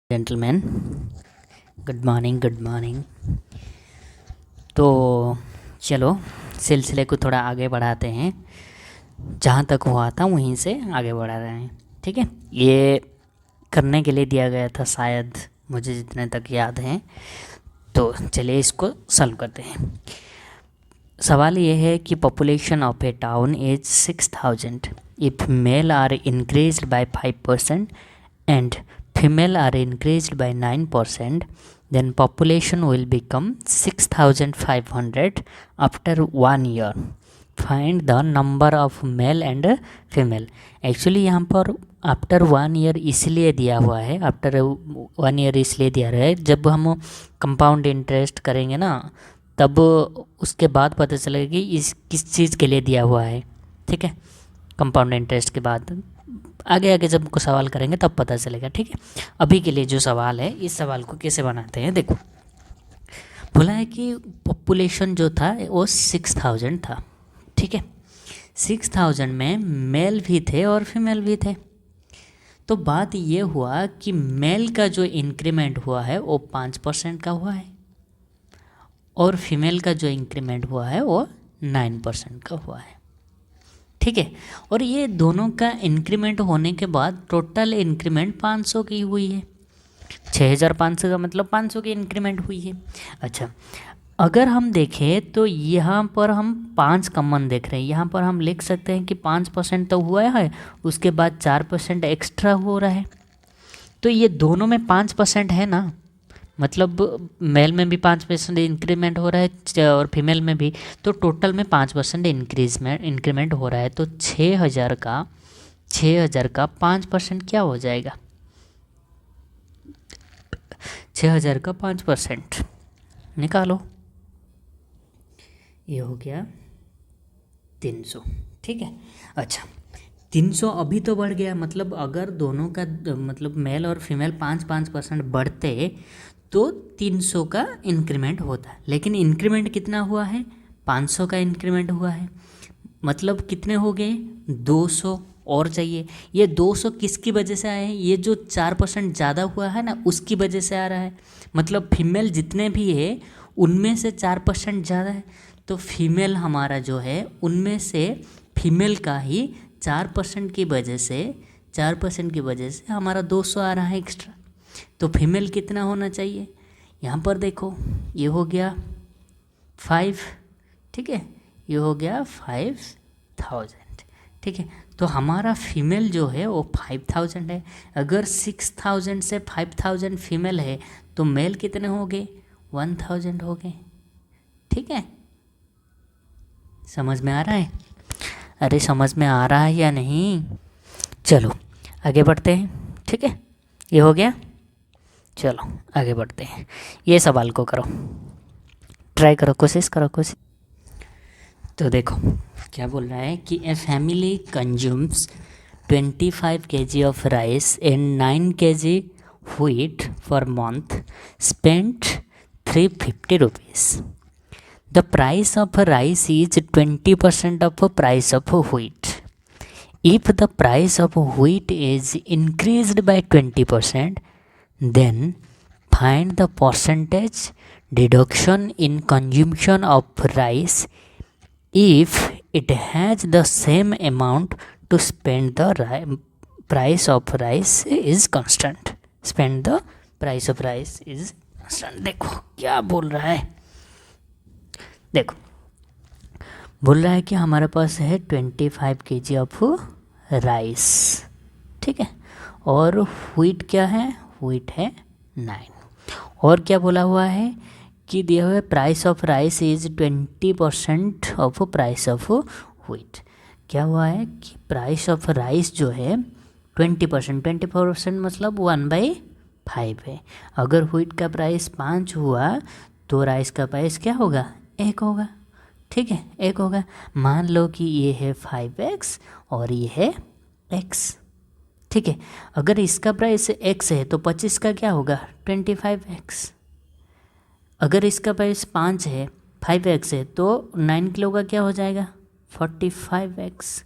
Gentleman, good morning good morning. तो चलो सिलसिले को थोड़ा आगे बढ़ाते हैं, जहाँ तक हुआ था वहीं से आगे बढ़ा रहे हैं। ठीक है, ये करने के लिए दिया गया था शायद, मुझे जितने तक याद है। तो चलिए इसको सॉल्व करते हैं। सवाल ये है कि population of a town is 6000 if male are increased by 5% and female are increased by 9%, then population will become 6500 after 1 year. Find the number of male and female. Actually यहाँ पर आफ्टर 1 ईयर इसलिए दिया हुआ है, after 1 year इसलिए दिया रहा है, जब हम कंपाउंड इंटरेस्ट करेंगे ना तब उसके बाद पता चलेगा कि इस किस चीज़ के लिए दिया हुआ है। ठीक है, कंपाउंड इंटरेस्ट के बाद आगे आगे जब को सवाल करेंगे तब पता चलेगा। ठीक है, अभी के लिए जो सवाल है, इस सवाल को कैसे बनाते हैं देखो। बोला है कि पॉपुलेशन जो था वो 6000 था। ठीक है, 6000 में मेल भी थे और फीमेल भी थे। तो बात ये हुआ कि मेल का जो इंक्रीमेंट हुआ है वो 5% का हुआ है और फीमेल का जो इंक्रीमेंट हुआ है वो 9% का हुआ है। ठीक है, और ये दोनों का इंक्रीमेंट होने के बाद टोटल इंक्रीमेंट 500 की हुई है। 6500 का मतलब 500 की इंक्रीमेंट हुई है। अच्छा, अगर हम देखें तो यहाँ पर हम 5 कॉमन देख रहे हैं। यहाँ पर हम लिख सकते हैं कि 5% तो हुआ है, उसके बाद 4% एक्स्ट्रा हो रहा है। तो ये दोनों में 5% है ना, मतलब मेल में भी 5% इंक्रीमेंट हो रहा है और फीमेल में भी, तो टोटल में 5% इंक्रीमेंट हो रहा है। तो 6000 का 5% क्या हो जाएगा? 6000 का 5% निकालो, ये हो गया 300। ठीक है, अच्छा 300 अभी तो बढ़ गया, मतलब अगर दोनों का मतलब मेल और फीमेल 5% बढ़ते तो 300 का इंक्रीमेंट होता है। लेकिन इंक्रीमेंट कितना हुआ है? 500 का इंक्रीमेंट हुआ है, मतलब कितने हो गए? 200 और चाहिए। ये 200 किसकी वजह से आए हैं? ये जो 4% ज़्यादा हुआ है ना, उसकी वजह से आ रहा है। मतलब फीमेल जितने भी है उनमें से 4% ज़्यादा है, तो फीमेल हमारा जो है उनमें से फीमेल का ही 4% की वजह से हमारा 200 आ रहा है एक्स्ट्रा। तो फीमेल कितना होना चाहिए? यहाँ पर देखो, ये हो गया 5। ठीक है, ये हो गया 5000। ठीक है, तो हमारा फीमेल जो है वो 5000 है। अगर 6000 से 5000 फीमेल है तो मेल कितने हो गए? 1000 हो गए। ठीक है, समझ में आ रहा है? अरे समझ में आ रहा है या नहीं? चलो आगे बढ़ते हैं। ठीक है, ये हो गया, चलो आगे बढ़ते हैं। ये सवाल को करो, ट्राई करो, कोशिश करो कोशिश। तो देखो क्या बोल रहा है कि a family consumes 25 kg of rice and 9 kg wheat for month, spent 350 rupees. The price of rice is 20% of price of wheat. If the price of wheat is increased by 20%, then find the percentage deduction in consumption of rice if it has the same amount to spend. The price of rice is constant. Spend the price of rice is constant. देखो क्या बोल रहा है, देखो बोल रहा है कि हमारे पास है 25 kg ऑफ राइस। ठीक है, और व्हीट क्या है? व्हीट है 9। और क्या बोला हुआ है कि दिया हुआ है price of rice is 20% of price of wheat. क्या हुआ है कि प्राइस ऑफ राइस जो है 20% मतलब 1/5 है। अगर व्हीट का प्राइस 5 हुआ तो राइस का प्राइस क्या होगा? 1 होगा। ठीक है, 1 होगा। मान लो कि ये है 5x और ये है x। ठीक है, अगर इसका प्राइस x है तो 25 का क्या होगा? 25x। अगर इसका प्राइस 5 है, 5x है, तो 9 किलो का क्या हो जाएगा? 45x।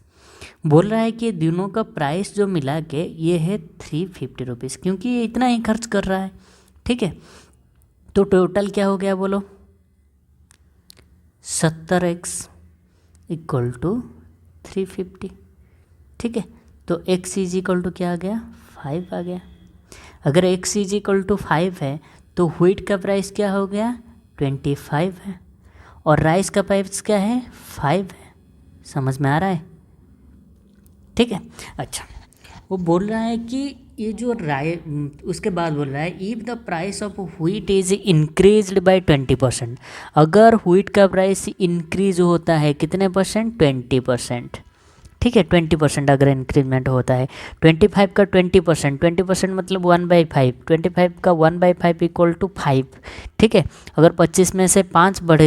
बोल रहा है कि दोनों का प्राइस जो मिला के ये है 350 रुपीज़, क्योंकि ये इतना ही खर्च कर रहा है। ठीक है, तो टोटल क्या हो गया बोलो, 70x इक्वल टू 350। ठीक है, तो x इज इक्वल टू क्या आ गया, 5 आ गया। अगर x इज इक्वल टू 5 है तो व्हीट का प्राइस क्या हो गया, 25 है, और राइस का प्राइस क्या है, 5 है। समझ में आ रहा है? ठीक है। अच्छा, वो बोल रहा है कि ये जो उसके बाद बोल रहा है if the price of wheat is increased by 20%। अगर व्हीट का प्राइस इंक्रीज होता है कितने परसेंट, 20%। ठीक है, 20% अगर इंक्रीजमेंट होता है, 25 का 20%, 20% मतलब 1/5, 25 का 1/5 इक्वल टू 5। ठीक है, अगर 25 में से 5 बढ़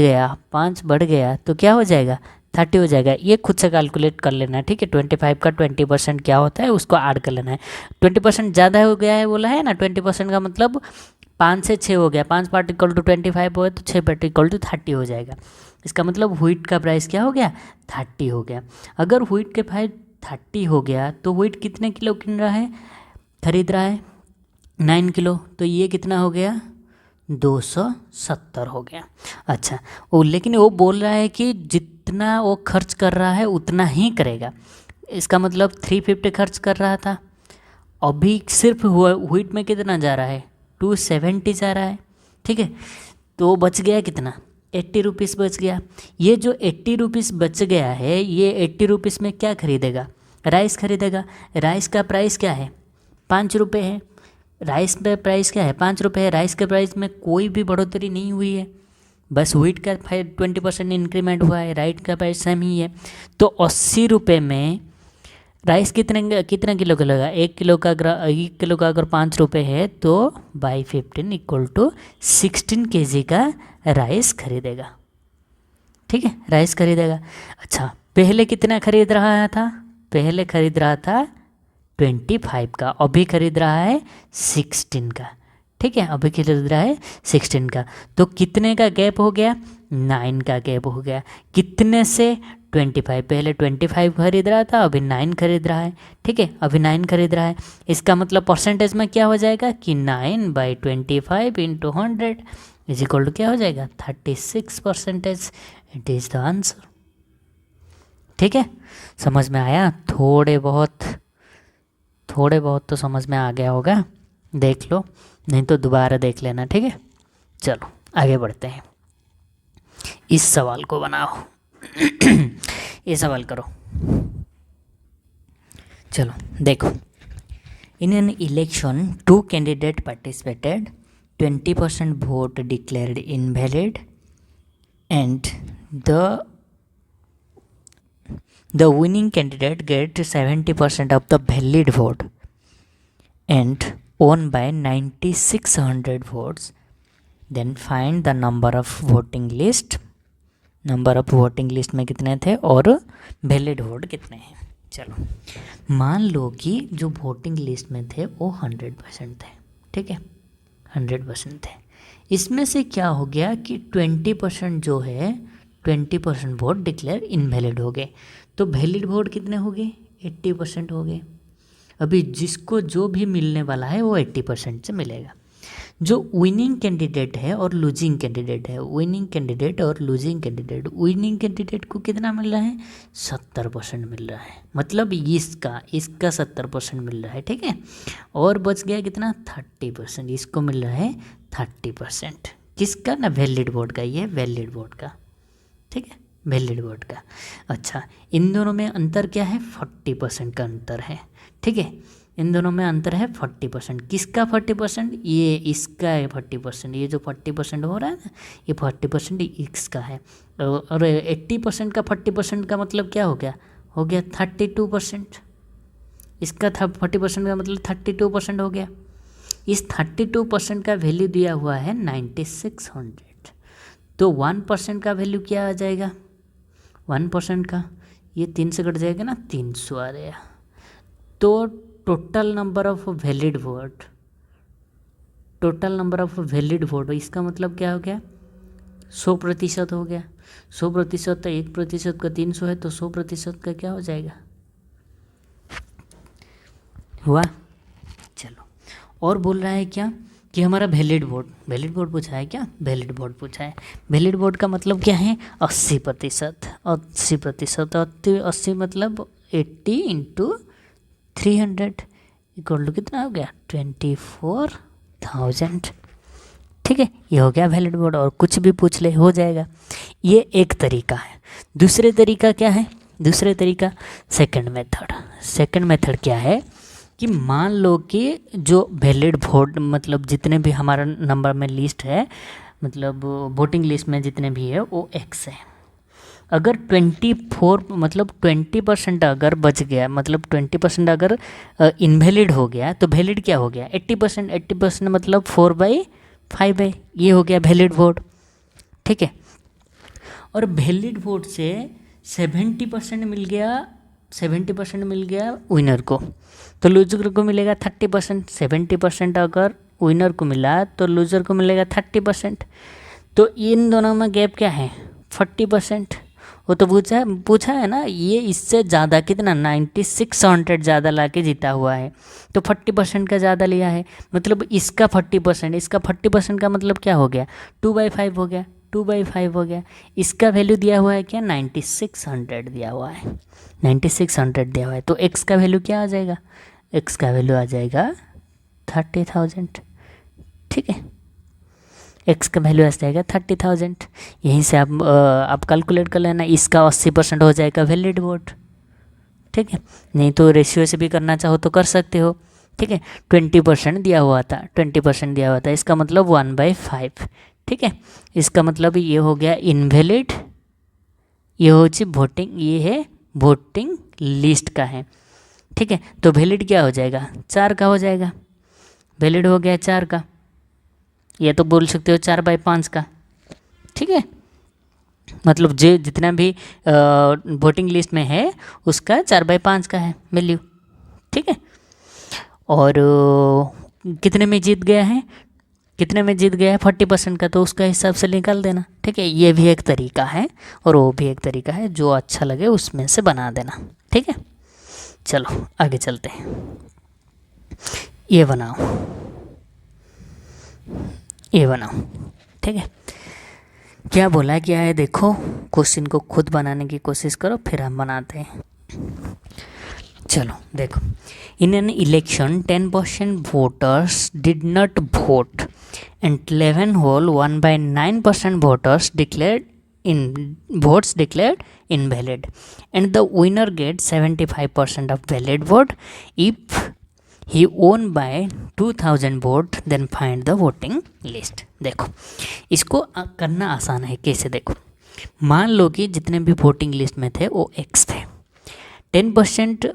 गया तो क्या हो जाएगा, 30 हो जाएगा। ये खुद से कैलकुलेट कर लेना है। ठीक है, 25 का 20% क्या होता है उसको ऐड कर लेना है। 20% ज़्यादा हो गया है बोला है ना, 20% का मतलब 5 से 6 हो गया, 5 पार्ट इक्वल टू 25 हो तो 6 पार्ट इक्वल टू 30 हो जाएगा। इसका मतलब व्हीट का प्राइस क्या हो गया, 30 हो गया। अगर व्हीट के प्राइस 30 हो गया तो व्हीट कितने किलो खरीद रहा है, 9 किलो, तो ये कितना हो गया, 270 हो गया। अच्छा, वो लेकिन वो बोल रहा है कि जितना वो खर्च कर रहा है उतना ही करेगा। इसका मतलब 350 खर्च कर रहा था, अभी सिर्फ व्हीट में कितना जा रहा है, 270 जा रहा है। ठीक है, तो बच गया कितना, 80 रुपीज़ बच गया। ये जो 80 रुपीज़ बच गया है, ये 80 रुपीज़ में क्या खरीदेगा, राइस खरीदेगा। राइस का प्राइस क्या है, 5 रुपये है। राइस पे प्राइस क्या है, 5 रुपये है। राइस के प्राइस में कोई भी बढ़ोतरी नहीं हुई है, बस व्हीट का 20% इंक्रीमेंट हुआ है, राइस का प्राइस सेम ही है। तो 80 रुपये में राइस कितना किलो का लगा, 1 किलो का अगर 5 रुपये है तो बाई 15 इक्वल टू 16 kg का राइस खरीदेगा। ठीक है, राइस खरीदेगा। अच्छा, पहले कितना खरीद रहा था, पहले खरीद रहा था 25 का, अभी खरीद रहा है 16 का। ठीक है, अभी खरीद रहा है 16 का, तो कितने का गैप हो गया, 9 का गैप हो गया। कितने से, 25, पहले 25 खरीद रहा था, अभी 9 खरीद रहा है। ठीक है, अभी 9 खरीद रहा है। इसका मतलब परसेंटेज में क्या हो जाएगा कि 9/25 इंटू 100 इज इक्वल टू क्या हो जाएगा, 36%। It is the answer. ठीक है, समझ में आया, थोड़े बहुत तो समझ में आ गया होगा, देख लो, नहीं तो दोबारा देख लेना। ठीक है, चलो आगे बढ़ते हैं। इस सवाल को बनाओ ये सवाल करो। चलो देखो, in an election 2 candidate participated, 20% vote declared invalid and the winning candidate get 70% of the valid vote and won by 9600 votes. Then find the number of voting list. Number of voting list में कितने थे और valid vote कितने हैं। चलो मान लो कि जो वोटिंग लिस्ट में थे वो 100% थे। ठीक है, 100% थे। इसमें से क्या हो गया कि 20% जो है, 20% वोट डिक्लेयर इनवैलिड हो गए, तो वैलिड वोट कितने हो गए, 80% हो गए। अभी जिसको जो भी मिलने वाला है वो 80% से मिलेगा। जो विनिंग कैंडिडेट है और लूजिंग कैंडिडेट है, विनिंग कैंडिडेट और लूजिंग कैंडिडेट, विनिंग कैंडिडेट को कितना मिल रहा है, 70% मिल रहा है, मतलब इसका 70% मिल रहा है। ठीक है, और बच गया कितना, 30%, इसको मिल रहा है 30%। किसका ना, वैलिड वोट का, ये वैलिड वोट का। ठीक है, वैलिड वोट का। अच्छा, इन दोनों में अंतर क्या है, 40% का अंतर है। ठीक है, इन दोनों में अंतर है 40%। किसका 40%, ये इसका है 40%, ये जो 40% हो रहा है ना, ये 40% इसका है। और 80% का 40% का मतलब क्या हो गया, 32%। इसका था 40% का मतलब 32% हो गया। इस 32% का वैल्यू दिया हुआ है 9600, तो 1% का वैल्यू क्या आ जाएगा, 1% का ये 3 से कट जाएगा ना, 300 आ गया। तो total number of valid vote, इसका मतलब क्या हो गया, 100% हो गया। 100% तो 1% का 300 है, तो 100% का क्या हो जाएगा, हुआ। चलो, और बोल रहा है क्या कि हमारा वैलिड वोट पूछा है क्या, वैलिड वोट पूछा है। वैलिड वोट का मतलब क्या है, 80%। 80%, 80 मतलब 80 इंटू 300 इक्वल टू कितना हो गया, 24,000। ठीक है, ये हो गया वैलिड वोट, और कुछ भी पूछ ले हो जाएगा। ये एक तरीका है। दूसरे तरीका क्या है, दूसरे तरीका सेकंड मेथड। सेकंड मेथड क्या है कि मान लो कि जो वैलिड वोट मतलब जितने भी हमारा नंबर में लिस्ट है, मतलब वोटिंग लिस्ट में जितने भी है वो x है। अगर 24 मतलब 20% अगर बच गया, मतलब 20% अगर इनवैलिड हो गया, तो वैलिड क्या हो गया, 80%। 80% मतलब 4/5 है, ये हो गया वैलिड वोट। ठीक है, और वैलिड वोट से 70% मिल गया, 70% मिल गया विनर को, तो लूजर को मिलेगा 30%। 70% अगर विनर को मिला तो लूजर को मिलेगा 30%। तो इन दोनों में गैप क्या है, 40%। वो तो पूछा है ना, ये इससे ज़्यादा कितना 9600 ज़्यादा ला के जीता हुआ है, तो 40% का ज़्यादा लिया है, मतलब इसका 40%, इसका 40% का मतलब क्या हो गया, 2/5 हो गया, 2/5 हो गया। इसका वैल्यू दिया हुआ है क्या, 9600 दिया हुआ है, 9600 दिया हुआ है। तो x का वैल्यू क्या आ जाएगा, x का वैल्यू आ जाएगा 30,000। ठीक है, x का वैल्यू आ जाएगा 30,000। यहीं से आप कैलकुलेट कर लेना, इसका 80% हो जाएगा वैलिड वोट। ठीक है, नहीं तो रेशियो से भी करना चाहो तो कर सकते हो। ठीक है, 20% दिया हुआ था, 20% दिया हुआ था, इसका मतलब 1/5। ठीक है, इसका मतलब ये हो गया इनवैलिड, ये हो वोटिंग, ये है वोटिंग लिस्ट का है। ठीक है, तो वैलिड क्या हो जाएगा, 4 का हो जाएगा, वैलिड हो गया 4 का, या तो बोल सकते हो 4/5 का। ठीक है, मतलब जो जितना भी वोटिंग लिस्ट में है उसका 4/5 का है वैल्यू। ठीक है, और कितने में जीत गया है, कितने में जीत गया है 40% का, तो उसका हिसाब से निकाल देना। ठीक है, ये भी एक तरीका है और वो भी एक तरीका है, जो अच्छा लगे उसमें से बना देना। ठीक है, चलो आगे चलते हैं। ये बनाओ, ये बनाओ। ठीक है, क्या बोला क्या है देखो, क्वेश्चन को खुद बनाने की कोशिश करो फिर हम बनाते हैं। चलो देखो, in an election 10% voters did not vote and 11/9% voters declared in votes declared invalid and the winner gets 75% of valid vote if he won by 2000 vote then find the voting list। देखो इसको करना आसान है, कैसे देखो, मान लो कि जितने भी वोटिंग लिस्ट में थे वो x थे, 10%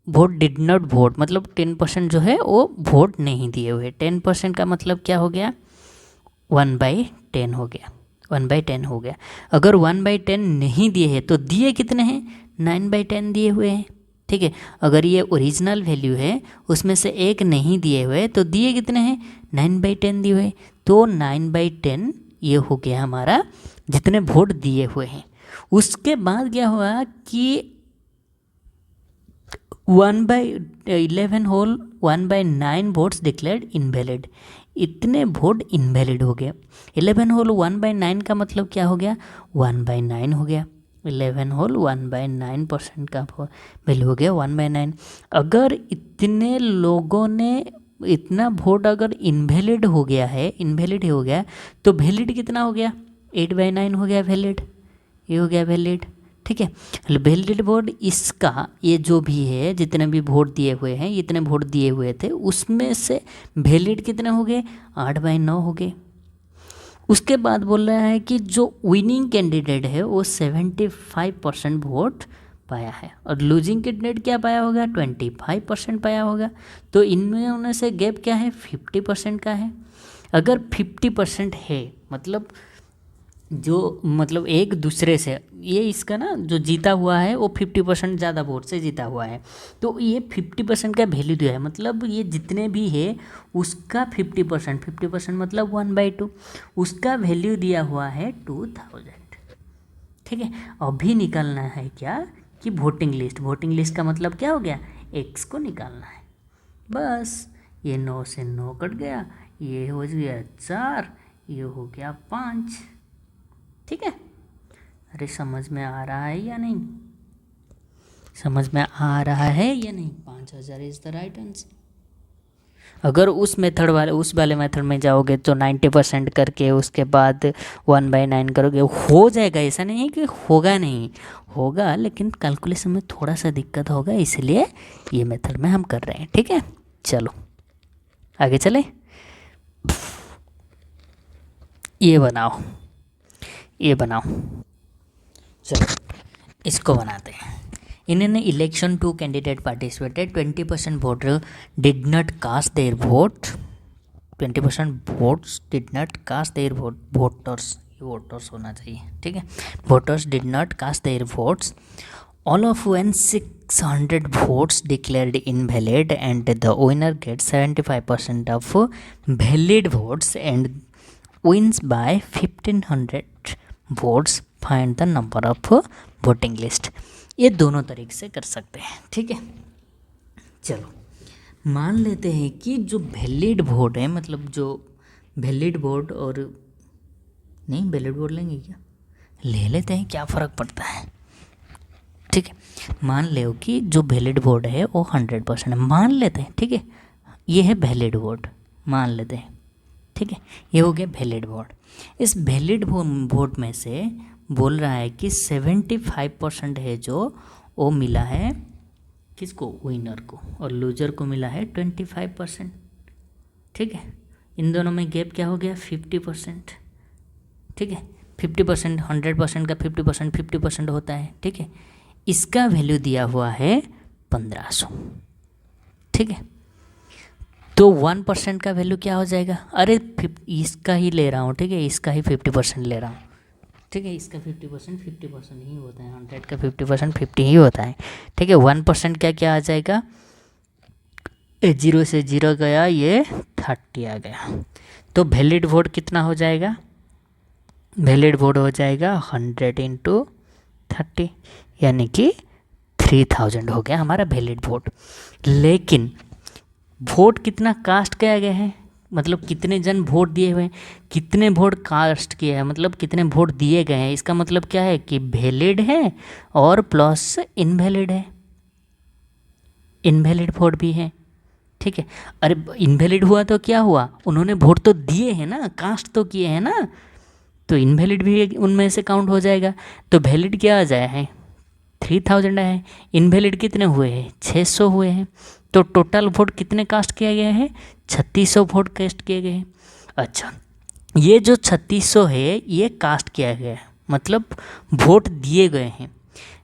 वोट डिड नॉट वोट, मतलब 10% जो है वो वोट नहीं दिए हुए। 10% का मतलब क्या हो गया, 1/10 हो गया, 1/10 हो गया। अगर 1/10 नहीं दिए हैं तो दिए कितने हैं, 9/10 दिए हुए हैं। ठीक है, अगर ये ओरिजिनल वैल्यू है उसमें से एक नहीं दिए हुए तो दिए कितने हैं, 9/10 दिए हुए, तो 9/10 ये हो गया हमारा जितने वोट दिए हुए हैं। उसके बाद क्या हुआ कि 1/11 होल 1/9 वोट्स डिक्लेयर्ड इनवैलिड, इतने वोट इनवैलिड हो गए। 11 होल 1/9 का मतलब क्या हो गया, 1/9 हो गया। 11 होल 1/9% का वैल्यू हो गया 1/9। अगर इतने लोगों ने इतना वोट अगर इनवैलिड हो गया है, इनवैलिड हो गया, तो वैलिड कितना हो गया, 8/9 हो गया वैलिड, ये हो गया वैलिड। ठीक है, वैलिड वोट इसका ये जो भी है जितने भी वोट दिए हुए हैं, इतने वोट दिए हुए थे उसमें से वैलिड कितने हो गए, 8/9 हो गए। उसके बाद बोल रहा है कि जो विनिंग कैंडिडेट है वो 75% वोट पाया है और लूजिंग कैंडिडेट क्या पाया होगा, 25% पाया होगा। तो इनमें होने से गैप क्या है, 50% का है। अगर 50% है मतलब जो मतलब एक दूसरे से ये इसका ना जो जीता हुआ है वो 50% ज़्यादा वोट से जीता हुआ है, तो ये 50% का वैल्यू दिया है, मतलब ये जितने भी है उसका 50% मतलब 1/2 उसका वैल्यू दिया हुआ है 2000। ठीक है, अभी निकालना है क्या कि वोटिंग लिस्ट, वोटिंग लिस्ट का मतलब क्या हो गया, एक्स को निकालना है। बस ये 9 से 9 कट गया, ये हो गया 4, ये हो गया 5। ठीक है, अरे समझ में आ रहा है या नहीं? समझ में आ रहा है या नहीं? 5000 इज द राइट आंसर। अगर उस वाले मेथड में जाओगे तो 90% करके उसके बाद 1/9 करोगे, हो जाएगा। ऐसा नहीं है कि होगा नहीं, होगा, लेकिन कैलकुलेशन में थोड़ा सा दिक्कत होगा, इसलिए ये मेथड में हम कर रहे हैं। ठीक है, चलो आगे चले। ये बनाओ, ये बनाओ, चलो इसको बनाते हैं। In an election, 2 candidates participated. 20% voter did not cast their vote. 20% votes did not cast their vote. Voters होना चाहिए, ठीक है। Voters did not cast their votes. All of when 600 votes declared invalid, and the winner gets 75% of valid votes and wins by 1500 votes. Find the number of voting list. ये दोनों तरीके से कर सकते हैं। ठीक है, चलो मान लेते हैं कि जो वैलिड वोट है, मतलब जो वैलिड वोट, और नहीं वैलिड वोट लेंगे क्या, ले लेते हैं, क्या फ़र्क पड़ता है। ठीक है, मान लो कि जो वैलिड वोट है वो 100% मान लेते हैं। ठीक है, ये है वैलिड वोट, मान लेते हैं। ठीक है, ये हो गया वैलिड वोट। इस वैलिड वोट में से बोल रहा है कि 75% है जो वो मिला है किसको, विनर को, और लूजर को मिला है 25%। ठीक है, इन दोनों में गैप क्या हो गया, 50%। ठीक है, 50%, 100% का 50% 50% होता है। ठीक है, इसका वैल्यू दिया हुआ है 1500। ठीक है, तो 1% का वैल्यू क्या हो जाएगा, अरे इसका ही ले रहा हूँ। ठीक है, इसका ही 50% ले रहा हूँ। ठीक है, इसका 50% 50% ही होता है, 100 का 50% 50 ही होता है। ठीक है, 1% क्या क्या आ जाएगा, 0 से 0 गया, ये 30 आ गया। तो वैलिड वोट कितना हो जाएगा, वैलिड वोट हो जाएगा 100 × 30, यानी कि 3000 हो गया हमारा वैलिड वोट। लेकिन वोट कितना कास्ट किया गया है, मतलब कितने जन वोट दिए हुए हैं, कितने वोट कास्ट किए हैं, मतलब कितने वोट दिए गए हैं। इसका मतलब क्या है कि वैलिड है और प्लस इनवैलिड है, इनवैलिड वोट भी है। ठीक है, अरे इनवैलिड हुआ तो क्या हुआ, उन्होंने वोट तो दिए हैं ना, कास्ट तो किए हैं ना, तो इनवैलिड भी उनमें से काउंट हो जाएगा। तो वैलिड क्या आ जाए है, 3000 है, इनवैलिड कितने हुए हैं, 600 हुए हैं। तो टोटल वोट कितने कास्ट किया गया है, 3600 वोट कास्ट किए गए हैं। अच्छा, ये जो 3600 है ये कास्ट किया गया है, मतलब वोट दिए गए हैं।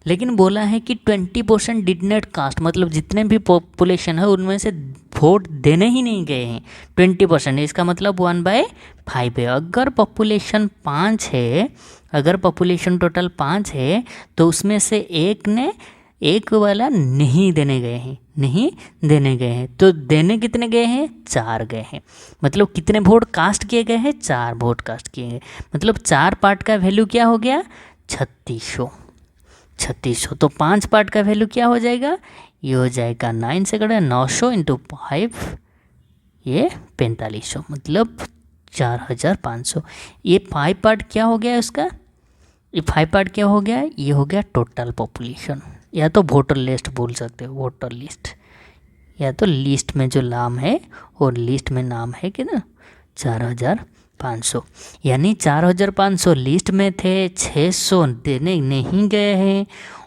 लेकिन बोला है कि 20% डिड नॉट कास्ट, मतलब जितने भी पॉपुलेशन है उनमें से वोट देने ही नहीं गए हैं 20%। इसका मतलब 1/5 है। अगर पॉपुलेशन 5 है, अगर पॉपुलेशन टोटल 5 है, तो उसमें से एक वाला नहीं देने गए हैं, नहीं देने गए हैं। तो देने कितने गए हैं, 4 गए हैं। मतलब कितने वोट कास्ट किए गए हैं, 4 वोट कास्ट किए गए। मतलब 4 पार्ट का वैल्यू क्या हो गया, 3600। तो 5 पार्ट का वैल्यू क्या हो जाएगा, ये हो जाएगा 9 से कटा 900 × 5, ये 4500, मतलब 4500। ये 5 पार्ट क्या हो गया उसका, ये 5 पार्ट क्या हो गया, ये हो गया टोटल पॉपुलेशन, या तो वोटर लिस्ट बोल सकते हो, वोटर लिस्ट, या तो लिस्ट में जो नाम है और लिस्ट में नाम है कि ना 4500। यानी 4500 लिस्ट में थे, 600 देने नहीं गए हैं,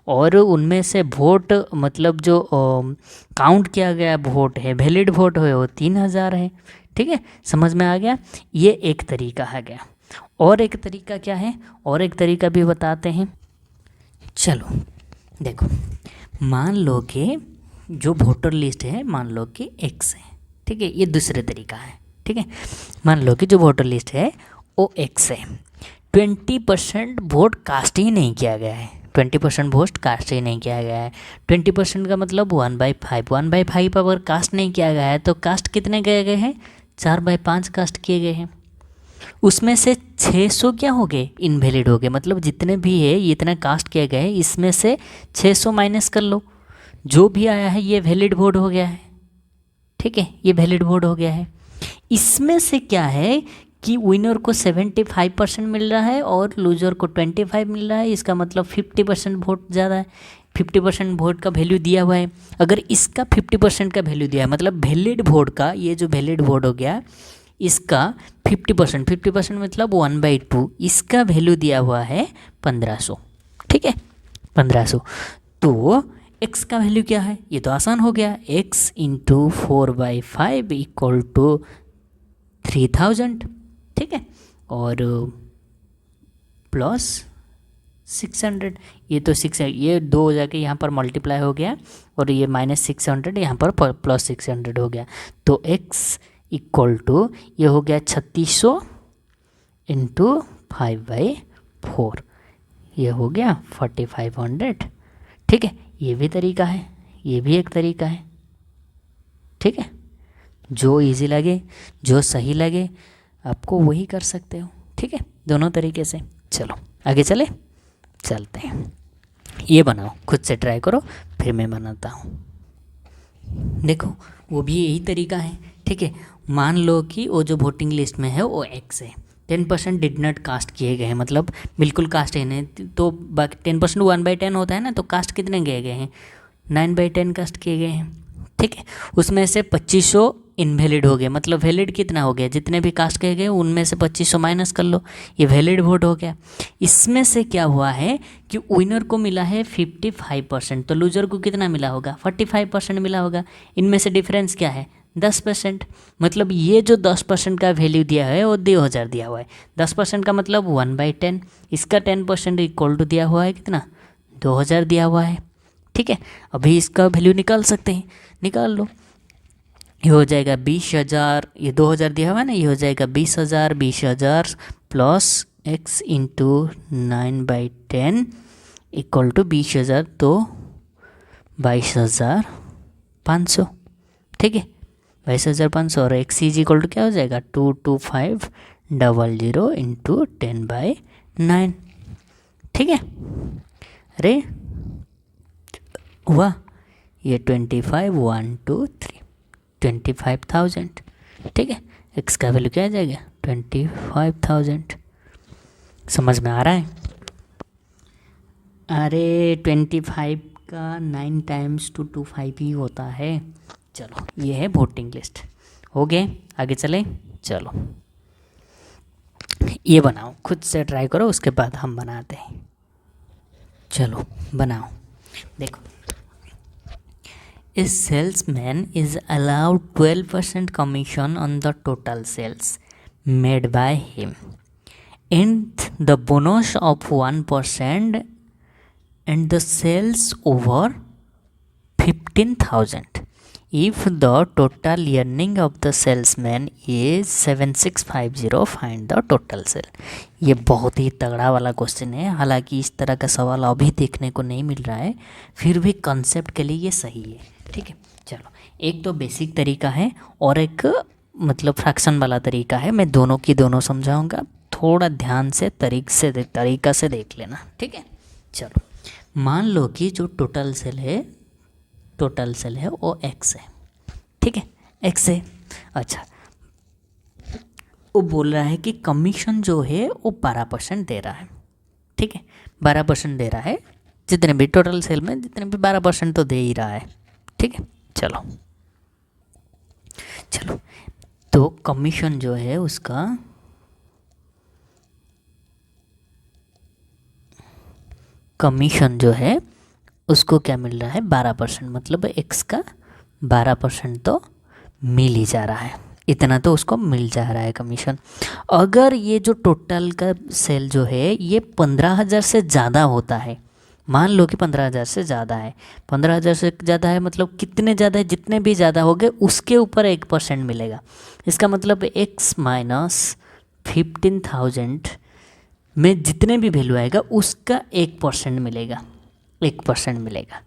और उनमें से वोट मतलब जो काउंट किया गया वोट है, वैलिड वोट है, वो 3000 है। ठीक है, समझ में आ गया। ये एक तरीका है गया। और एक तरीका क्या है, और एक तरीका भी बताते हैं। चलो देखो, मान लो कि जो वोटर लिस्ट है, मान लो कि X है। ठीक है, ये दूसरे तरीका है। ठीक है, मान लो कि जो वोटर लिस्ट है वो X है, 20% वोट कास्ट ही नहीं किया गया है, 20% वोट कास्ट ही नहीं किया गया है। 20% का मतलब 1/5, 1/5 अगर कास्ट नहीं किया गया है तो कास्ट कितने किए गए हैं, 4/5 कास्ट किए गए हैं। उसमें से 600 क्या हो गए, इनवैलिड हो गए। मतलब जितने भी है ये इतना कास्ट किया गया है, इसमें से 600 माइनस कर लो, जो भी आया है ये वैलिड वोट हो गया है। ठीक है, ये वैलिड वोट हो गया है। इसमें से क्या है कि विनर को 75% मिल रहा है और लूजर को 25 मिल रहा है, इसका मतलब 50% वोट ज़्यादा है, 50% वोट का वैल्यू दिया हुआ है। अगर इसका 50% का वैल्यू दिया है, मतलब वैलिड वोट का, ये जो वैलिड वोट हो गया इसका 50% मतलब 1/2, इसका वैल्यू दिया हुआ है 1500, ठीक है 1500। तो x का वैल्यू क्या है, ये तो आसान हो गया, x इंटू 4/5 इक्वल टू 3000, ठीक है, और प्लस 600, ये तो 600, ये 2 हो जाके यहाँ पर मल्टीप्लाई हो गया और ये -600 यहाँ पर +600 हो गया। तो x इक्वल टू ये हो गया 3600 इंटू 5/4, ये हो गया 4500, ठीक है। ये भी तरीका है, ये भी एक तरीका है, ठीक है। जो इजी लगे, जो सही लगे आपको वही कर सकते हो, ठीक है, दोनों तरीके से। चलो आगे चलते हैं। ये बनाओ, खुद से ट्राई करो, फिर मैं बनाता हूँ। देखो वो भी यही तरीका है, ठीक है। मान लो कि वो जो वोटिंग लिस्ट में है वो x है, 10% डिड नॉट कास्ट किए गए हैं, मतलब बिल्कुल कास्ट है नहीं, तो बाकी 10% 1/10 होता है ना, तो कास्ट कितने किए गए हैं, 9/10 कास्ट किए गए हैं, ठीक है। उसमें से 2500 इनवैलिड हो गए, मतलब वैलिड कितना हो गया, जितने भी कास्ट किए गए उनमें से 2500 माइनस कर लो, ये वैलिड वोट हो गया। इसमें से क्या हुआ है कि विनर को मिला है 55%, तो लूजर को कितना मिला होगा, 45% मिला होगा। इनमें से डिफरेंस क्या है, 10%, मतलब ये जो 10% का वैल्यू दिया है वो 2000 दिया हुआ है, 10% का मतलब 1/10, इसका 10% इक्वल टू दिया हुआ है कितना, 2000 दिया हुआ है, ठीक है। अभी इसका वैल्यू निकाल सकते हैं, निकाल लो। ये हो जाएगा 20,000, ये 2000 दिया हुआ है ना, ये हो जाएगा 20,000 plus x into 9/10 equal to 20,000, तो 22,500, ठीक है 22,500, और x इज इक्वल टू क्या हो जाएगा 22500 इंटू 10/9, ठीक है। अरे हुआ ये 25 1 2 3 25,000, ठीक है। x का वैल्यू क्या आ जाएगा 25,000, समझ में आ रहा है। अरे 25 का 9 टाइम्स 225 ही होता है। चलो ये है वोटिंग लिस्ट, हो गए, आगे चले। चलो ये बनाओ, खुद से ट्राई करो, उसके बाद हम बनाते हैं। चलो बनाओ। देखो, a salesman is allowed 12% commission on the total sales made by him and the bonus of 1% and the sales over 15,000 if the total earning of the salesman is 7650, find the total sale। ये बहुत ही तगड़ा वाला question है, हालांकि इस तरह का सवाल अभी देखने को नहीं मिल रहा है, फिर भी कंसेप्ट के लिए ये सही है, ठीक है। चलो एक तो बेसिक तरीका है और एक मतलब फ्रैक्शन वाला तरीका है, मैं दोनों की दोनों समझाऊंगा, थोड़ा ध्यान से तरीका से देख लेना, ठीक है। चलो मान लो कि जो टोटल सेल है वो x है, ठीक है, x है। अच्छा, वो बोल रहा है कि कमीशन जो है वो 12% दे रहा है, ठीक है, 12% दे रहा है, जितने भी टोटल सेल में जितने भी 12% तो दे ही रहा है, ठीक है। चलो तो कमीशन जो है उसका उसको क्या मिल रहा है 12%, मतलब x का 12% तो मिल ही जा रहा है, इतना तो उसको मिल जा रहा है कमीशन। अगर ये जो टोटल का सेल जो है ये 15,000 से ज़्यादा होता है, मान लो कि 15,000 से ज़्यादा है, 15,000 से ज़्यादा है मतलब कितने ज़्यादा है, जितने भी ज़्यादा हो गए उसके ऊपर 1% मिलेगा। इसका मतलब x माइनस 15,000 में जितने भी वैल्यू आएगा उसका 1% मिलेगा, 1% मिलेगा,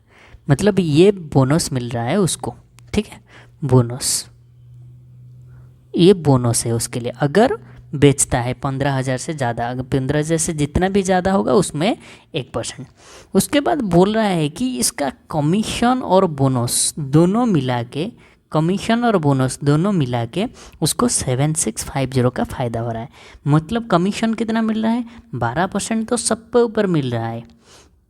मतलब ये बोनस मिल रहा है उसको, ठीक है, बोनस, ये बोनस है उसके लिए अगर बेचता है 15,000 से ज़्यादा, अगर 15,000 से जितना भी ज़्यादा होगा उसमें 1%। उसके बाद बोल रहा है कि इसका कमीशन और बोनस दोनों मिला के कमीशन और बोनस दोनों मिला के उसको 7650 का फ़ायदा हो रहा है। मतलब कमीशन कितना मिल रहा है, 12% तो सब पे ऊपर मिल रहा है,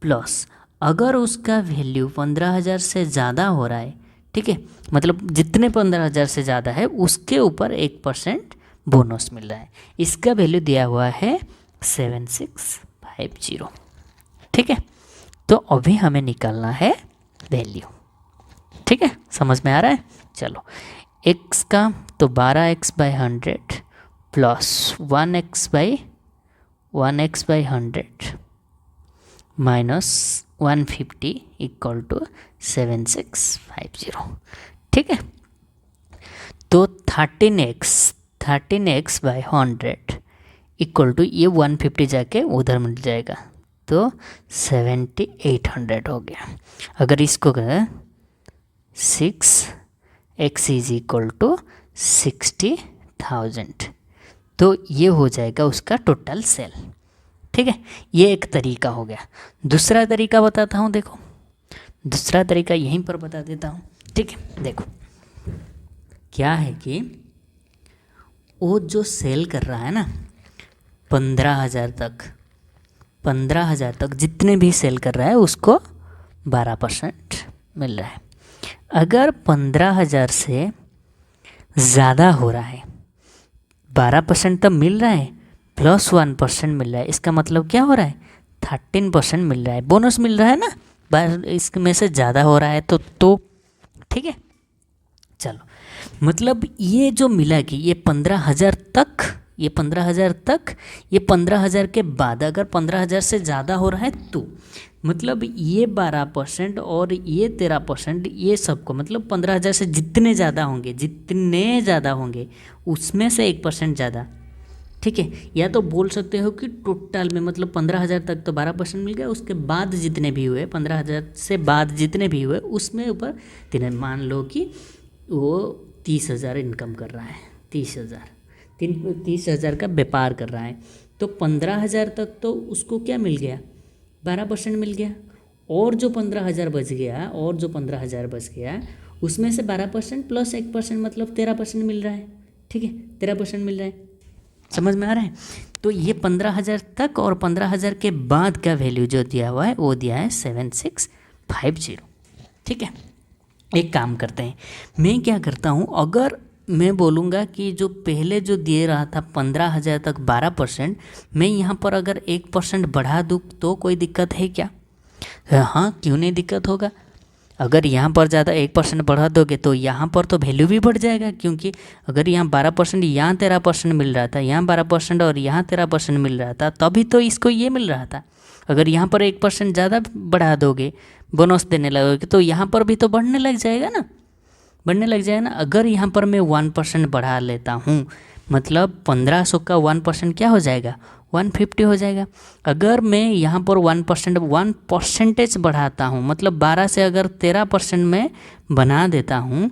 प्लस अगर उसका वैल्यू 15,000 से ज़्यादा हो रहा है, ठीक है, मतलब जितने 15,000 से ज़्यादा है उसके ऊपर 1% बोनस मिल रहा है। इसका वैल्यू दिया हुआ है 7650, ठीक है। तो अभी हमें निकालना है वैल्यू, ठीक है, समझ में आ रहा है। चलो x का तो 12x/100 plus 1x/100 minus 150 equal to 7650, ठीक है। तो 13x/100 इक्वल टू ये 150 जाके उधर मिल जाएगा, तो 7800 हो गया। अगर इसको करें 6x इज इक्वल टू 60,000, तो ये हो जाएगा उसका टोटल सेल, ठीक है। ये एक तरीका हो गया। दूसरा तरीका बताता हूँ, देखो दूसरा तरीका यहीं पर बता देता हूँ, ठीक है। देखो क्या है कि वो जो सेल कर रहा है ना 15,000 तक जितने भी सेल कर रहा है उसको 12% मिल रहा है। अगर 15,000 से ज़्यादा हो रहा है, 12% तब मिल रहा है प्लस 1% मिल रहा है, इसका मतलब क्या हो रहा है, 13% मिल रहा है, बोनस मिल रहा है ना, इसमें से ज़्यादा हो रहा है तो ठीक है। चलो मतलब ये जो मिला कि ये 15,000 तक, ये 15,000 के बाद अगर 15,000 से ज़्यादा हो रहा है तो मतलब ये 12% और ये 13%, ये सबको मतलब 15,000 से जितने ज़्यादा होंगे उसमें से 1% ज़्यादा, ठीक है। या तो बोल सकते हो कि टोटल में मतलब 15,000 तक तो 12% मिल गया, उसके बाद जितने भी हुए 15,000 से बाद जितने भी हुए उसमें ऊपर 3, मान लो कि वो 30,000 इनकम कर रहा है, 30,000 का व्यापार कर रहा है, तो 15,000 तक तो उसको क्या मिल गया, 12% मिल गया, और जो 15,000 बच गया उसमें से 12% प्लस 1% मतलब 13% मिल रहा है, ठीक है, 13% मिल रहा है, समझ में आ रहा है। तो ये 15,000 तक और 15,000 के बाद का वैल्यू जो दिया हुआ है वो दिया है 7650, ठीक है। एक काम करते हैं, मैं क्या करता हूँ, अगर मैं बोलूँगा कि जो पहले जो दे रहा था 15,000 तक 12%, मैं यहाँ पर अगर 1% बढ़ा दूँ तो कोई दिक्कत है क्या? हाँ, क्यों नहीं दिक्कत होगा। अगर यहाँ पर ज़्यादा 1% बढ़ा दोगे तो यहाँ पर तो वैल्यू भी बढ़ जाएगा, क्योंकि अगर यहाँ 12% यहाँ 13% मिल रहा था, यहाँ 12% और यहाँ 13% मिल रहा था, तभी तो इसको ये मिल रहा था। अगर यहाँ पर 1% ज़्यादा बढ़ा दोगे, बोनस देने लगोगे, तो यहाँ पर भी तो बढ़ने लग जाएगा ना। अगर यहाँ पर मैं 1% बढ़ा लेता हूँ, मतलब 1500 का 1% क्या हो जाएगा, 150 हो जाएगा। अगर मैं यहाँ पर 1% बढ़ाता हूँ, मतलब 12 से अगर 13% में बना देता हूँ,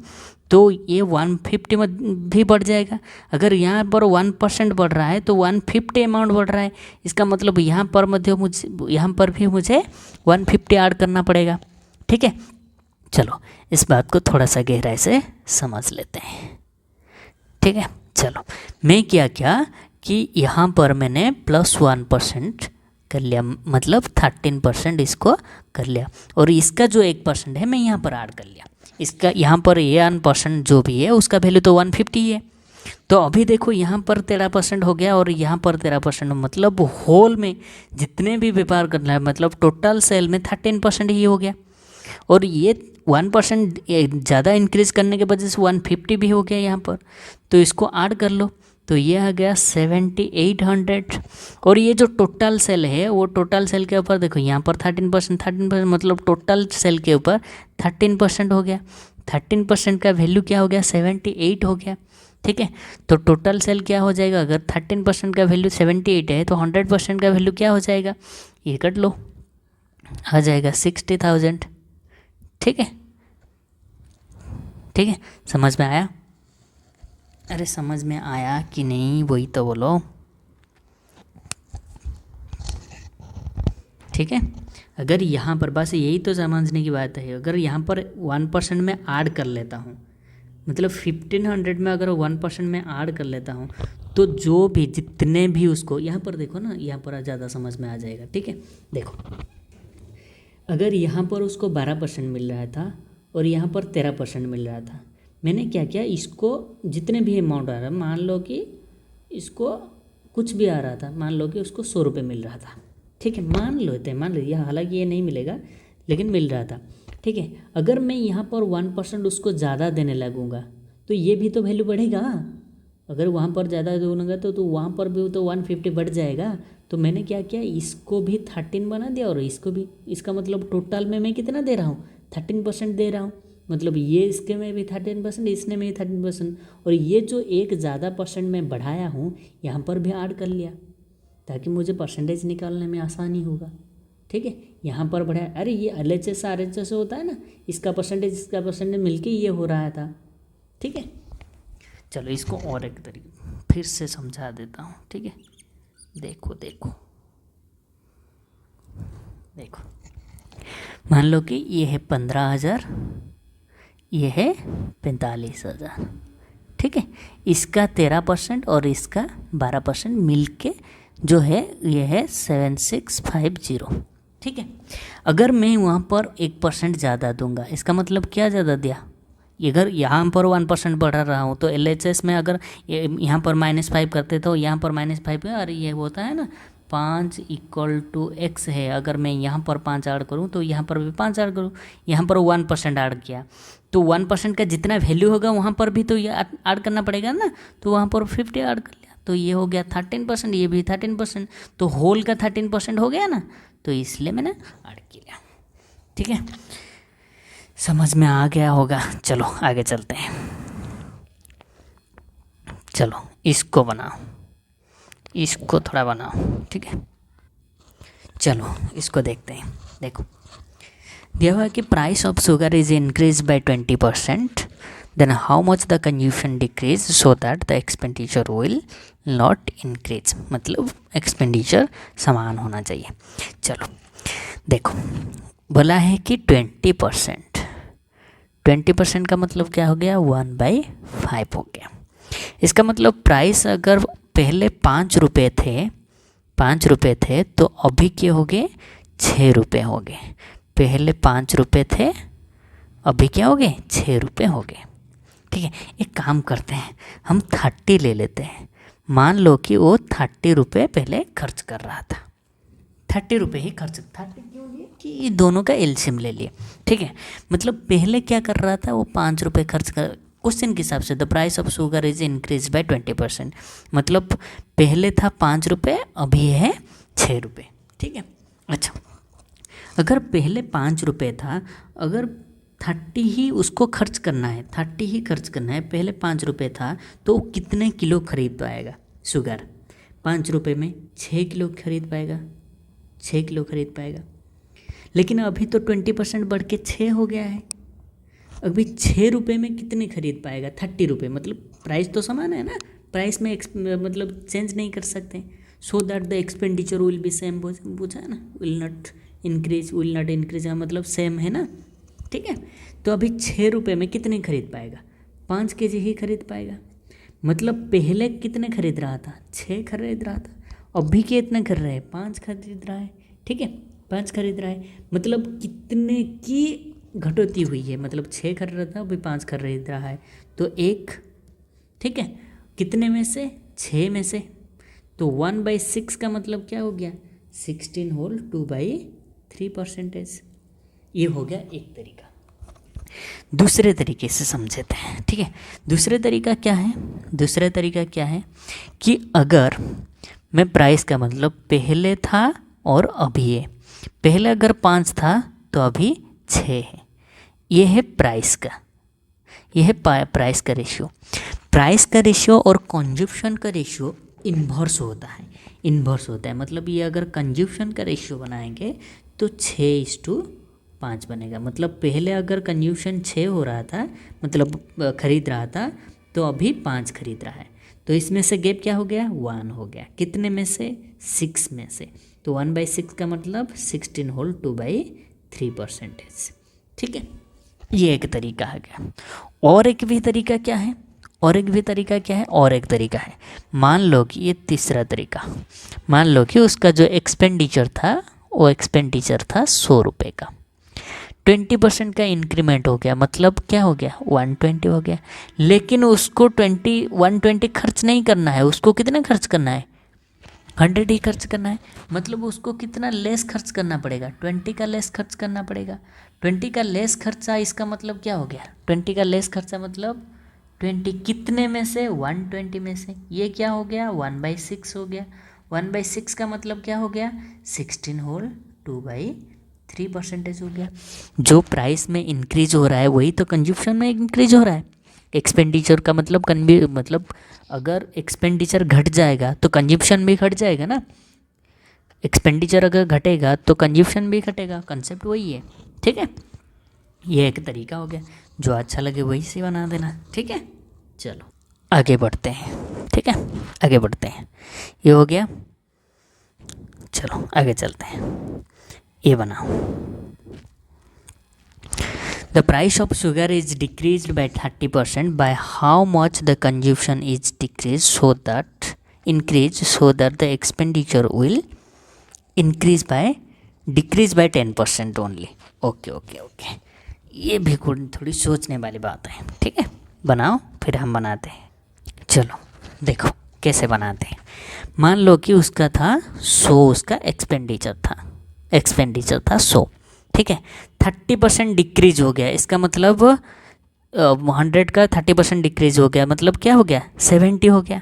तो ये 150 में भी बढ़ जाएगा। अगर यहाँ पर 1% बढ़ रहा है तो 150 अमाउंट बढ़ रहा है, इसका मतलब यहाँ पर भी मुझे 150 ऐड करना पड़ेगा, ठीक है। चलो इस बात को थोड़ा सा गहराई से समझ लेते हैं, ठीक है। चलो मैं क्या कि यहाँ पर मैंने प्लस 1% कर लिया, मतलब 13% इसको कर लिया, और इसका जो 1% है मैं यहाँ पर ऐड कर लिया। इसका यहाँ पर ये 1% जो भी है उसका वैल्यू तो 150 है। तो अभी देखो यहाँ पर 13% हो गया और यहाँ पर 13%, मतलब होल में जितने भी व्यापार करना है, मतलब टोटल सेल में 13% ही हो गया। और ये 1% ज़्यादा इंक्रीज़ करने के वजह से 150 भी हो गया यहाँ पर, तो इसको ऐड कर लो, तो ये आ गया 7800। और ये जो टोटल सेल है वो टोटल सेल के ऊपर देखो यहाँ पर 13% मतलब टोटल सेल के ऊपर 13% हो गया। 13% का वैल्यू क्या हो गया, 78 हो गया, ठीक है। तो टोटल सेल क्या हो जाएगा, अगर 13% का वैल्यू 78 है तो 100% का वैल्यू क्या हो जाएगा, ये कट लो, आ जाएगा 60,000, ठीक है। समझ में आया? अरे समझ में आया कि नहीं, वही तो बोलो, ठीक है। अगर यहाँ पर बस यही तो समझने की बात है, अगर यहाँ पर 1% में ऐड कर लेता हूँ, मतलब 1500 में अगर 1% में ऐड कर लेता हूँ तो जो भी जितने भी उसको, यहाँ पर देखो ना, यहाँ पर ज़्यादा समझ में आ जाएगा। ठीक है, देखो अगर यहाँ पर उसको 12% मिल रहा था और यहाँ पर 13% मिल रहा था, मैंने क्या किया, इसको जितने भी अमाउंट आ रहा है, मान लो कि इसको कुछ भी आ रहा था, मान लो कि उसको 100 रुपये मिल रहा था। ठीक है, मान लो यह, हालांकि ये नहीं मिलेगा लेकिन मिल रहा था। ठीक है, अगर मैं यहाँ पर 1% उसको ज़्यादा देने लगूँगा तो ये भी तो वैल्यू बढ़ेगा। अगर वहाँ पर ज़्यादा दूंगा तो वहाँ पर भी तो 150 बढ़ जाएगा। तो मैंने क्या किया, इसको भी 13 बना दिया और इसको भी। इसका मतलब टोटल में मैं कितना दे रहा हूँ, 13% दे रहा हूँ। मतलब ये इसके में भी 13%, इसने में भी 13%, और ये जो एक ज़्यादा परसेंट मैं बढ़ाया हूँ यहाँ पर भी ऐड कर लिया ताकि मुझे परसेंटेज निकालने में आसानी होगा। ठीक है, यहाँ पर बढ़ाया, अरे ये LHS RHS होता है ना, इसका परसेंटेज मिलके ये हो रहा था। ठीक है, चलो इसको और एक तरीके फिर से समझा देता हूँ। ठीक है, देखो देखो देखो, मान लो कि ये है 15,000, ये है 45,000। ठीक है, इसका 13% और इसका 12% मिलके जो है ये है 7650। ठीक है, अगर मैं वहाँ पर 1% ज़्यादा दूंगा, इसका मतलब क्या ज़्यादा दिया, अगर यहाँ पर 1% बढ़ा रहा हूँ तो LHS में अगर यहाँ पर -5 करते तो यहाँ पर -5 है, और ये होता है ना 5 = x है। अगर मैं यहाँ पर 5 ऐड करूँ तो यहाँ पर भी 5 ऐड करूँ, यहाँ पर 1% ऐड किया तो 1% का जितना वैल्यू होगा वहाँ पर भी तो ये ऐड करना पड़ेगा ना, तो वहाँ पर 50 ऐड कर लिया तो ये हो गया 13%, ये भी 13%, तो होल का 13% हो गया ना, तो इसलिए मैंने ऐड किया। ठीक है, समझ में आ गया होगा। चलो आगे चलते हैं, चलो इसको बनाओ, इसको थोड़ा बनाओ। ठीक है, चलो इसको देखते हैं। देखो दिया हुआ कि price of sugar is increase by 20%, then how much the consumption decrease so that the expenditure will not increase. मतलब एक्सपेंडिचर समान होना चाहिए। चलो देखो, बोला है कि 20% का मतलब क्या हो गया, 1/5 हो गया। इसका मतलब प्राइस अगर पहले 5 रुपये थे तो अभी क्या हो गए, 6 रुपये हो गए। पहले 5 रुपये थे, अभी क्या हो गए, 6 रुपये हो गए। ठीक है, एक काम करते हैं, हम 30 ले लेते हैं। मान लो कि वो 30 रुपये पहले खर्च कर रहा था, 30 रुपये ही खर्च, 30 क्यों लिए कि ये दोनों का एलसीएम ले लिए। ठीक है, मतलब पहले क्या कर रहा था, वो 5 रुपये खर्च कर, क्वेश्चन के हिसाब से the price of sugar is increase by 20%, मतलब पहले था 5 रुपये, अभी है 6 रुपये। ठीक है, अच्छा अगर पहले 5 रुपये था, अगर 30 ही उसको खर्च करना है, 30 ही खर्च करना है, पहले 5 रुपये था तो कितने किलो खरीद पाएगा शुगर, 5 रुपये में 6 किलो खरीद पाएगा, 6 किलो खरीद पाएगा। लेकिन अभी तो 20% बढ़ के 6 हो गया है, अभी 6 रुपये में कितने खरीद पाएगा, 30 रुपये, मतलब प्राइस तो समान है ना, प्राइस में मतलब चेंज नहीं कर सकते, सो that the expenditure will be same, पूछा है ना, विल नॉट इंक्रीज का मतलब सेम है ना। ठीक है, तो अभी 6 रुपये में कितने खरीद पाएगा, 5 केजी ही खरीद पाएगा। मतलब पहले कितने खरीद रहा था, 6 खरीद रहा था, अभी कितने कर रहे हैं, 5 खरीद रहा है। ठीक है, 5 खरीद रहा है, मतलब कितने की घटोती हुई है, मतलब 6 खरीद रहा था, अभी 5 खरीद रहा है, तो 1। ठीक है, कितने में से, 6 में से, तो 1/6 का मतलब क्या हो गया, 16 होल 2/3%। ये हो गया एक तरीका। दूसरे तरीके से समझते हैं। ठीक है, दूसरा तरीका क्या है कि अगर मैं प्राइस का मतलब पहले था और अभी है, पहले अगर 5 था तो अभी 6 है, ये है प्राइस का, ये है प्राइस का रेशियो। प्राइस का रेशियो और कंजप्शन का रेशियो इन्वर्स होता है, मतलब ये अगर कंजप्शन का रेशियो बनाएंगे तो 6:5 बनेगा। मतलब पहले अगर कंजप्शन 6 हो रहा था, मतलब खरीद रहा था, तो अभी 5 खरीद रहा है, तो इसमें से गैप क्या हो गया, 1 हो गया। कितने में से, 6 में से, तो 1/6 का मतलब 16 होल 2/3%। ठीक है, ये एक तरीका है गया। और एक भी तरीका क्या है, और एक भी तरीका क्या है, और एक तरीका है। मान लो कि ये तीसरा तरीका, मान लो कि उसका जो एक्सपेंडिचर था वो एक्सपेंडिचर था 100 रुपये का, 20% का इंक्रीमेंट हो गया, मतलब क्या हो गया 120 हो गया। लेकिन उसको 120 खर्च नहीं करना है, उसको कितना खर्च करना है 100 ही खर्च करना है। मतलब उसको कितना लेस खर्च करना पड़ेगा, 20 का लेस खर्च करना पड़ेगा। 20 का लेस खर्चा, इसका मतलब क्या हो गया 20 का लेस खर्चा मतलब 20 कितने में से 120 में से, ये क्या हो गया 1/6 हो गया। 1/6 का मतलब क्या हो गया 16 होल 2/3% हो गया। जो प्राइस में इंक्रीज हो रहा है वही तो कंजप्शन में इंक्रीज हो रहा है। एक्सपेंडिचर का मतलब अगर एक्सपेंडिचर घट जाएगा तो कंजप्शन भी घट जाएगा ना। एक्सपेंडिचर अगर घटेगा तो कंजप्शन भी घटेगा, कंसेप्ट वही है। ठीक है, ये एक तरीका हो गया, जो अच्छा लगे वही से बना देना। ठीक है, चलो आगे बढ़ते हैं। ठीक है, आगे बढ़ते हैं, ये हो गया। चलो आगे चलते हैं, ये बनाओ। The price of sugar is decreased by 30%. By how much the consumption is decreased so that the expenditure will decrease by 10% only. Okay, ये भी थोड़ी सोचने वाली बात है। ठीक है, बनाओ फिर हम बनाते हैं। चलो देखो कैसे बनाते हैं। मान लो कि उसका था 100, उसका एक्सपेंडिचर था 100। ठीक है, 30% डिक्रीज हो गया, इसका मतलब 100 का 30% डिक्रीज हो गया, मतलब क्या हो गया 70 हो गया।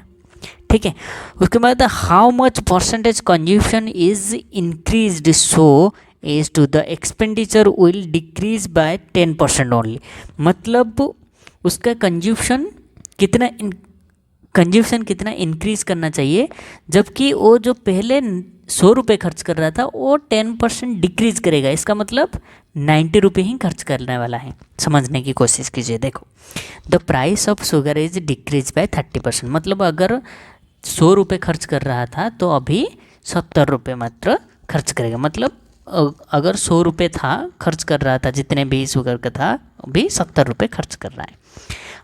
ठीक है, उसके बाद how much percentage consumption is increased so as to the expenditure will decrease by 10% only. मतलब उसका कंज्यूशन कितना इंक्रीज करना चाहिए, जबकि वो जो पहले 100 रुपये खर्च कर रहा था वो 10% डिक्रीज करेगा। इसका मतलब 90 रुपये ही खर्च करने वाला है। समझने की कोशिश कीजिए। देखो, the price of sugar is decrease by 30%, मतलब अगर 100 रुपये खर्च कर रहा था तो अभी 70 रुपये मात्र खर्च करेगा। मतलब अगर 100 रुपये था खर्च कर रहा था, जितने भी शुगर का था, अभी 70 रुपये खर्च कर रहा है।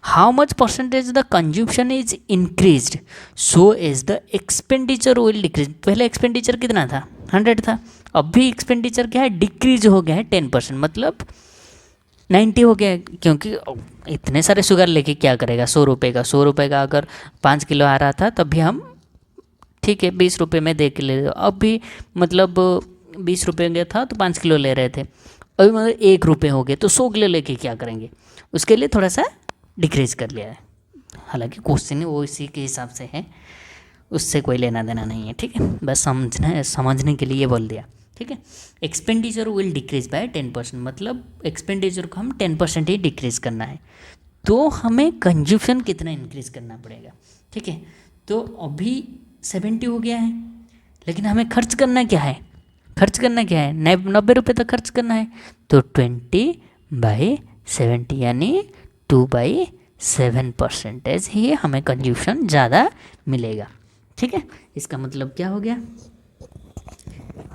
How much percentage the consumption is increased so as the expenditure will decrease. पहले एक्सपेंडिचर कितना था 100 था, अभी एक्सपेंडिचर क्या है डिक्रीज हो गया है 10%, मतलब 90 हो गया है। क्योंकि इतने सारे शुगर लेके क्या करेगा 100 रुपये का अगर 5 किलो आ रहा था तब भी हम ठीक है 20 रुपये में दे के ले रहे, अब भी मतलब 20 रुपये का था तो 5 किलो ले रहे थे, अभी मतलब 1 रुपये हो गए तो 100 किलो लेके क्या करेंगे, उसके लिए थोड़ा सा डिक्रीज कर लिया है। हालांकि क्वेश्चन वो इसी के हिसाब से है, उससे कोई लेना देना नहीं है। ठीक है, बस समझने के लिए बोल दिया। ठीक है, एक्सपेंडिचर विल डिक्रीज बाय 10%, मतलब एक्सपेंडिचर को हम 10% ही डिक्रीज करना है, तो हमें कंज्यूप्शन कितना इंक्रीज करना पड़ेगा। ठीक है, तो अभी 70 हो गया है, लेकिन हमें खर्च करना क्या है 90 रुपये तक खर्च करना है, तो 20/70 यानी 2/7% ही हमें कंज्यूप्शन ज़्यादा मिलेगा। ठीक है, इसका मतलब क्या हो गया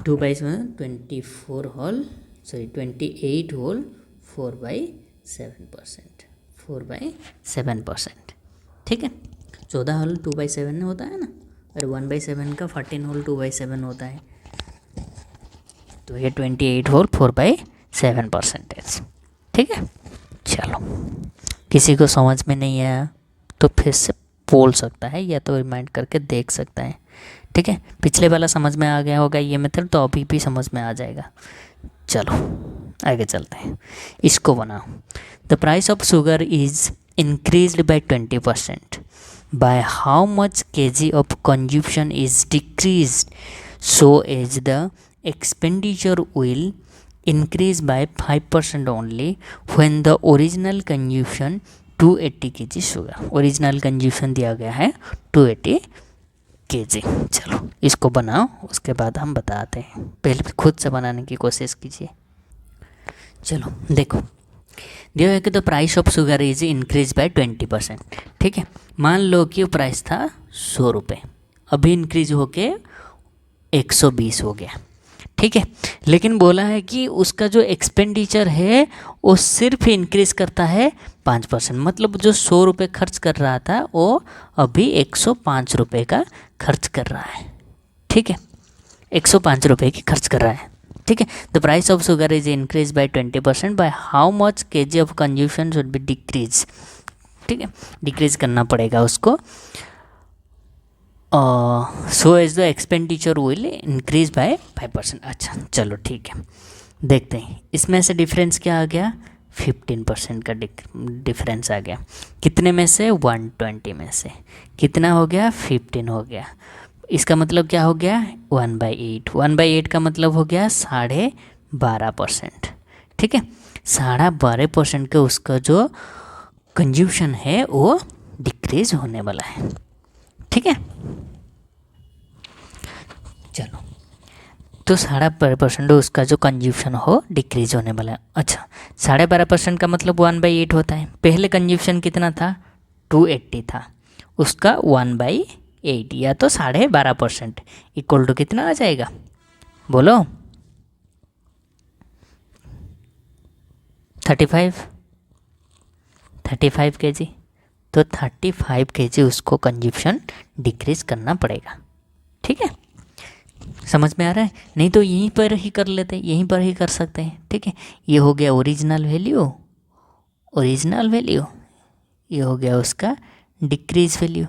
28 होल 4/7%। ठीक है, 14 होल 2/7 होता है ना, और 1/7 का 14 होल 2/7 होता है, तो ये 28 होल 4/7%। ठीक है, चलो किसी को समझ में नहीं आया तो फिर से बोल सकता है या तो रिमाइंड करके देख सकता है। ठीक है, पिछले वाला समझ में आ गया होगा ये मेथड, तो अभी भी समझ में आ जाएगा। चलो आगे चलते हैं, इसको बनाओ। The price of sugar is increased by 20%। By how much kg of consumption is decreased so as the expenditure will increase by 5% only when the original consumption 280 kg sugar। Original कंज्यूशन दिया गया है 280 kg। चलो इसको बनाओ, उसके बाद हम बताते हैं। पहले खुद से बनाने की कोशिश कीजिए। चलो देखो, दिया है कि the price of sugar is increase by 20%। ठीक है, मान लो कि वो प्राइस था 100 रुपये, अभी इंक्रीज होके 120 हो गया। ठीक है। लेकिन बोला है कि उसका जो एक्सपेंडिचर है वो सिर्फ इंक्रीज करता है 5%, मतलब जो 100 रुपये खर्च कर रहा था वो अभी 105 रुपये का खर्च कर रहा है। ठीक है, 105 रुपये की खर्च कर रहा है। ठीक है। The price of sugar is increase by 20%, by how much KG of consumption should be decrease. ठीक है, डिक्रीज करना पड़ेगा उसको। So as the expenditure will increase by 5%। अच्छा चलो ठीक है, देखते हैं इसमें से डिफरेंस क्या आ गया, 15% का डिफरेंस आ गया। कितने में से, 120 में से कितना हो गया, 15 हो गया। इसका मतलब क्या हो गया, 1/8। 1/8 का मतलब हो गया 12.5%। ठीक है, 12.5% का उसका जो कंज्यूशन है वो डिक्रीज होने वाला है। ठीक है, चलो तो 12.5% उसका जो कंज्यूशन हो डिक्रीज होने वाला है। अच्छा, 12.5% का मतलब 1/8 होता है। पहले कंज्यूशन कितना था, 280 था, उसका 1/8 या तो 12.5% इक्वल टू कितना आ जाएगा, बोलो 35 kg। तो 35 kg उसको कंज्यूशन डिक्रीज करना पड़ेगा। ठीक है, समझ में आ रहा है, नहीं तो यहीं पर ही कर लेते हैं, यहीं पर ही कर सकते हैं। ठीक है, ये हो गया ओरिजिनल वैल्यू, ओरिजिनल वैल्यू, ये हो गया उसका डिक्रीज वैल्यू।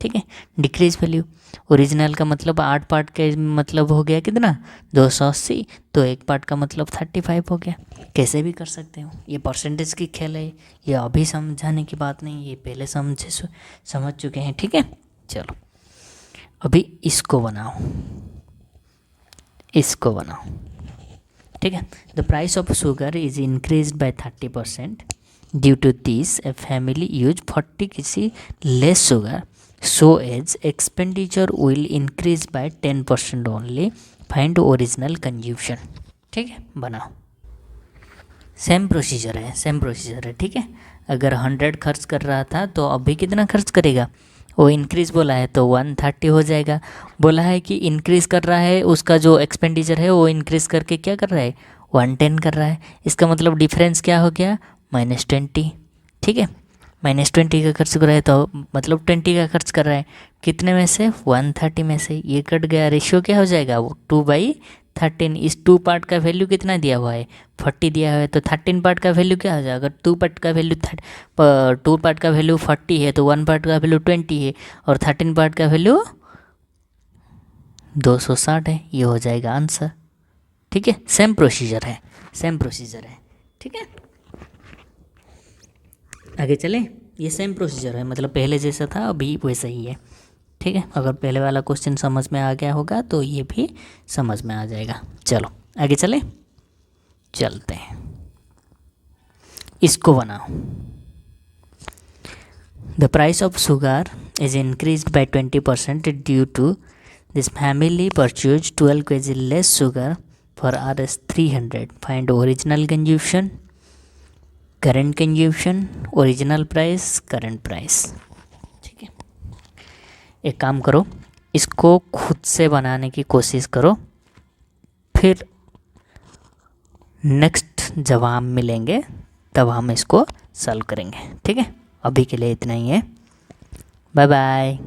ठीक है, डिक्रीज वैल्यू, ओरिजिनल का मतलब 8 पार्ट के मतलब हो गया कितना, 280, तो एक पार्ट का मतलब 35 हो गया। कैसे भी कर सकते हो, ये परसेंटेज की खेल है, ये अभी समझाने की बात नहीं, ये पहले समझ चुके हैं। ठीक है, चलो अभी इसको बनाओ, इसको बनाओ। ठीक है, the price of sugar is increase by 30%। Due to this a family use 40 kg less sugar, so as expenditure will increase by 10% only. Find original consumption. ठीक है, बनाओ। सेम प्रोसीजर है, सेम प्रोसीजर है। ठीक है, अगर 100 खर्च कर रहा था तो अभी कितना खर्च करेगा, वो इंक्रीज़ बोला है तो 130 हो जाएगा। बोला है कि इंक्रीज़ कर रहा है, उसका जो एक्सपेंडिचर है वो इंक्रीज़ करके क्या कर रहा है, 110 कर रहा है। इसका मतलब डिफरेंस क्या हो गया, -20। ठीक है, -20 का खर्च कर रहा है तो मतलब 20 का खर्च कर रहा है, कितने में से, 130 में से। ये कट गया, रेशियो क्या हो जाएगा, वो 2/13। इस 2 पार्ट का वैल्यू कितना दिया हुआ है, 40 दिया हुआ है, तो 13 पार्ट का वैल्यू क्या हो जाएगा। अगर 2 पार्ट का वैल्यू 2 पार्ट का वैल्यू 40 है तो 1 पार्ट का वैल्यू 20 है, और 13 पार्ट का वैल्यू 260 है। ये हो जाएगा आंसर। ठीक है, सेम प्रोसीजर है, सेम प्रोसीजर है। ठीक है, आगे चले, ये सेम प्रोसीजर है, मतलब पहले जैसा था अभी वैसा ही है। ठीक है, अगर पहले वाला क्वेश्चन समझ में आ गया होगा तो ये भी समझ में आ जाएगा। चलो आगे चले, चलते हैं, इसको बनाओ। The price of sugar is increased by 20% due to this family purchase 12 kg less sugar for Rs 300। Find original consumption, current consumption, original price, current price. ठीक है, एक काम करो, इसको खुद से बनाने की कोशिश करो, फिर नेक्स्ट जब हम मिलेंगे तब हम इसको सॉल्व करेंगे। ठीक है, अभी के लिए इतना ही है, बाय बाय।